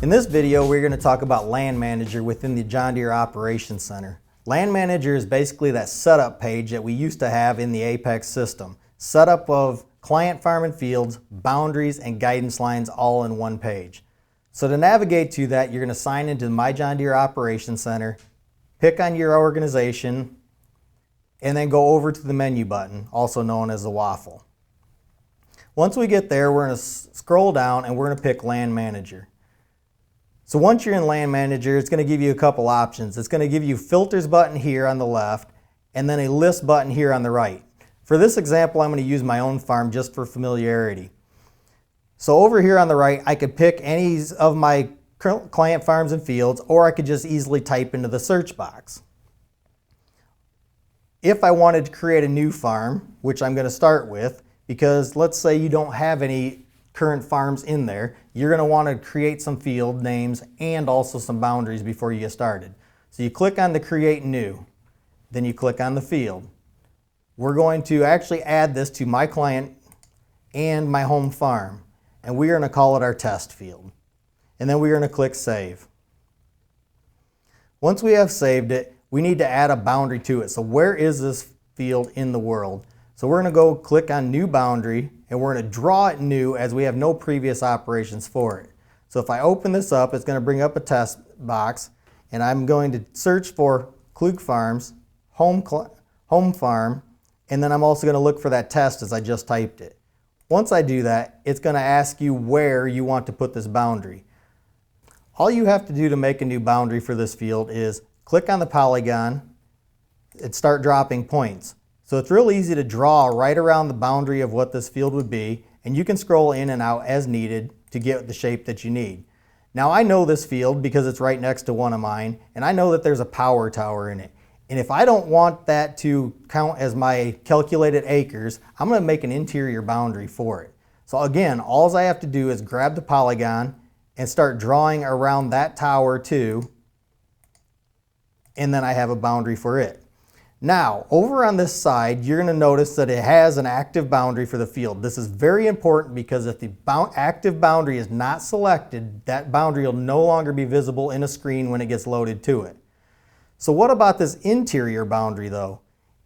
In this video, we're going to talk about Land Manager within the John Deere Operations Center. Land Manager is basically that setup page that we used to have in the Apex system. Setup of client farm and fields, boundaries, and guidance lines all in one page. So to navigate to that, you're going to sign into My John Deere Operations Center, pick on your organization, and then go over to the menu button, also known as the waffle. Once we get there, we're going to scroll down and we're going to pick Land Manager. So once you're in Land Manager, it's going to give you a couple options. It's going to give you filters button here on the left and then a list button here on the right. For this example, I'm going to use my own farm just for familiarity. So over here on the right, I could pick any of my client farms and fields, or I could just easily type into the search box. If I wanted to create a new farm, which I'm going to start with, because let's say you don't have any current farms in there, you're going to want to create some field names and also some boundaries before you get started. So you click on the Create New, then you click on the field. We're going to actually add this to my client and my home farm, and we are going to call it our test field. And then we are going to click Save. Once we have saved it, we need to add a boundary to it. So where is this field in the world? So we're going to go click on New Boundary, and we're going to draw it new as we have no previous operations for it. So if I open this up, it's going to bring up a test box, and I'm going to search for Klug Farms, home farm, and then I'm also going to look for that test as I just typed it. Once I do that, it's going to ask you where you want to put this boundary. All you have to do to make a new boundary for this field is click on the polygon and start dropping points. So it's real easy to draw right around the boundary of what this field would be, and you can scroll in and out as needed to get the shape that you need. Now I know this field because it's right next to one of mine, and I know that there's a power tower in it. And if I don't want that to count as my calculated acres, I'm going to make an interior boundary for it. So again, all I have to do is grab the polygon and start drawing around that tower too, and then I have a boundary for it. Now, over on this side, you're going to notice that it has an active boundary for the field. This is very important because if the active boundary is not selected, that boundary will no longer be visible in a screen when it gets loaded to it. So what about this interior boundary though?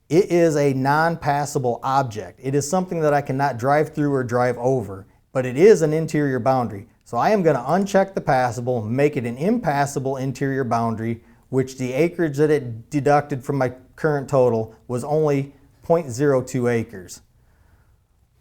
It is a non-passable object. It is something that I cannot drive through or drive over, but it is an interior boundary. So I am going to uncheck the passable, make it an impassable interior boundary, which the acreage that it deducted from my current total was only 0.02 acres.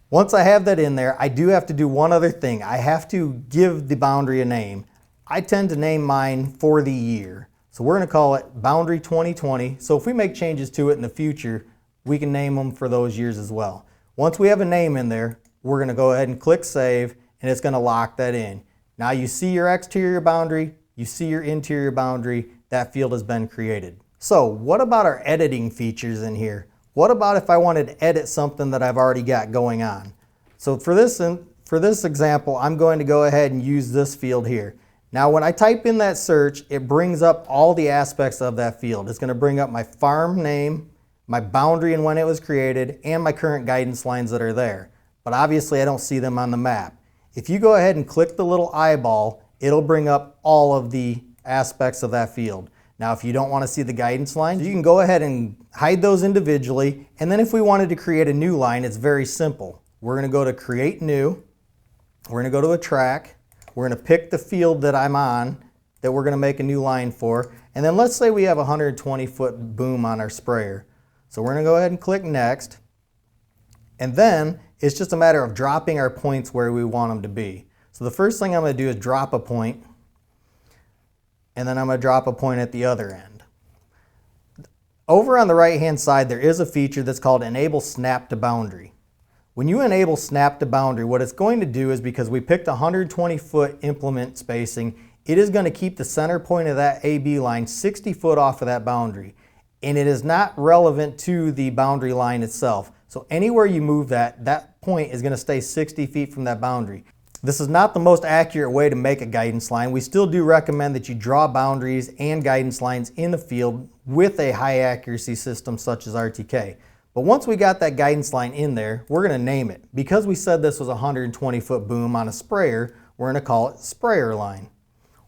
Once I have that in there, I do have to do one other thing. I have to give the boundary a name. I tend to name mine for the year. So we're going to call it Boundary 2020. So if we make changes to it in the future, we can name them for those years as well. Once we have a name in there, we're going to go ahead and click Save, and it's going to lock that in. Now you see your exterior boundary, you see your interior boundary, that field has been created. So what about our editing features in here? What about if I wanted to edit something that I've already got going on? So for this example, I'm going to go ahead and use this field here. Now when I type in that search, it brings up all the aspects of that field. It's going to bring up my farm name, my boundary and when it was created, and my current guidance lines that are there. But obviously I don't see them on the map. If you go ahead and click the little eyeball, it'll bring up all of the aspects of that field. Now if you don't want to see the guidance lines, you can go ahead and hide those individually, and then if we wanted to create a new line, it's very simple. We're going to go to Create New, we're going to go to a track, we're going to pick the field that I'm on that we're going to make a new line for, and then let's say we have a 120-foot boom on our sprayer. So we're going to go ahead and click Next, and then it's just a matter of dropping our points where we want them to be. So the first thing I'm going to do is drop a point, and then I'm going to drop a point at the other end. Over on the right hand side, there is a feature that's called Enable Snap to Boundary. When you enable Snap to Boundary, what it's going to do is, because we picked 120-foot implement spacing, it is going to keep the center point of that AB line 60 foot off of that boundary. And it is not relevant to the boundary line itself. So anywhere you move that point is going to stay 60 feet from that boundary. This is not the most accurate way to make a guidance line. We still do recommend that you draw boundaries and guidance lines in the field with a high accuracy system such as RTK. But once we got that guidance line in there, we're going to name it. Because we said this was a 120-foot boom on a sprayer, we're going to call it sprayer line.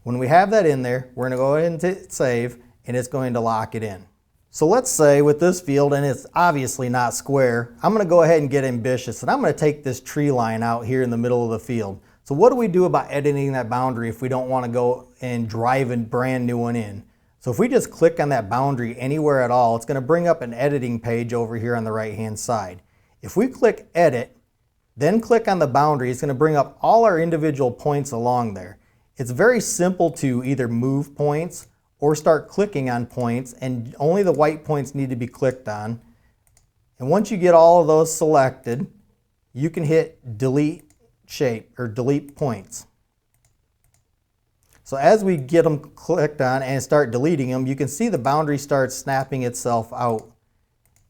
When we have that in there, we're going to go ahead and hit save, and it's going to lock it in. So let's say with this field, and it's obviously not square, I'm going to go ahead and get ambitious, and I'm going to take this tree line out here in the middle of the field. So what do we do about editing that boundary if we don't want to go and drive a brand new one in? So if we just click on that boundary anywhere at all, it's going to bring up an editing page over here on the right hand side. If we click edit, then click on the boundary, it's going to bring up all our individual points along there. It's very simple to either move points or start clicking on points, and only the white points need to be clicked on. And once you get all of those selected, you can hit delete shape or delete points. So as we get them clicked on and start deleting them, you can see the boundary starts snapping itself out.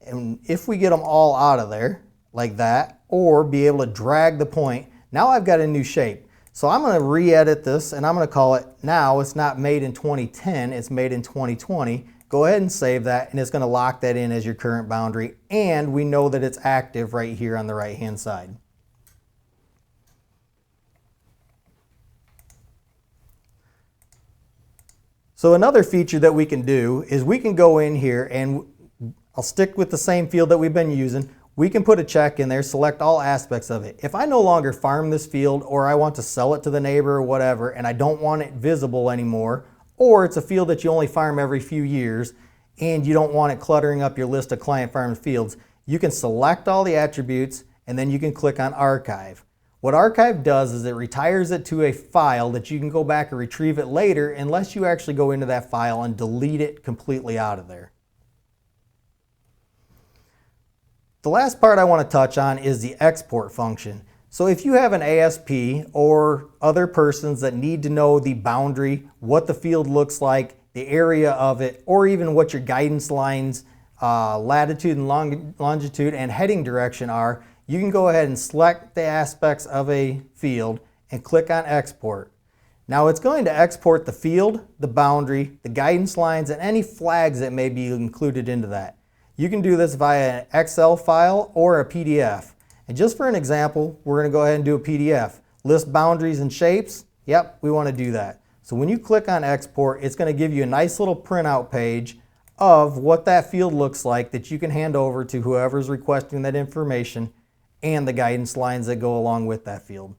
And if we get them all out of there like that, or be able to drag the point, now I've got a new shape. So I'm going to re-edit this, and I'm going to call it, now it's not made in 2010, it's made in 2020. Go ahead and save that, and it's going to lock that in as your current boundary, and we know that it's active right here on the right hand side. So another feature that we can do is we can go in here, and I'll stick with the same field that we've been using. We can put a check in there, select all aspects of it. If I no longer farm this field, or I want to sell it to the neighbor or whatever, and I don't want it visible anymore, or it's a field that you only farm every few years and you don't want it cluttering up your list of client farmed fields, you can select all the attributes and then you can click on archive. What archive does is it retires it to a file that you can go back and retrieve it later, unless you actually go into that file and delete it completely out of there. The last part I want to touch on is the export function. So if you have an ASP or other persons that need to know the boundary, what the field looks like, the area of it, or even what your guidance lines, latitude and longitude and heading direction are, you can go ahead and select the aspects of a field and click on export. Now it's going to export the field, the boundary, the guidance lines, and any flags that may be included into that. You can do this via an Excel file or a PDF. And just for an example, we're going to go ahead and do a PDF. List boundaries and shapes. Yep, we want to do that. So when you click on export, it's going to give you a nice little printout page of what that field looks like that you can hand over to whoever's requesting that information and the guidance lines that go along with that field.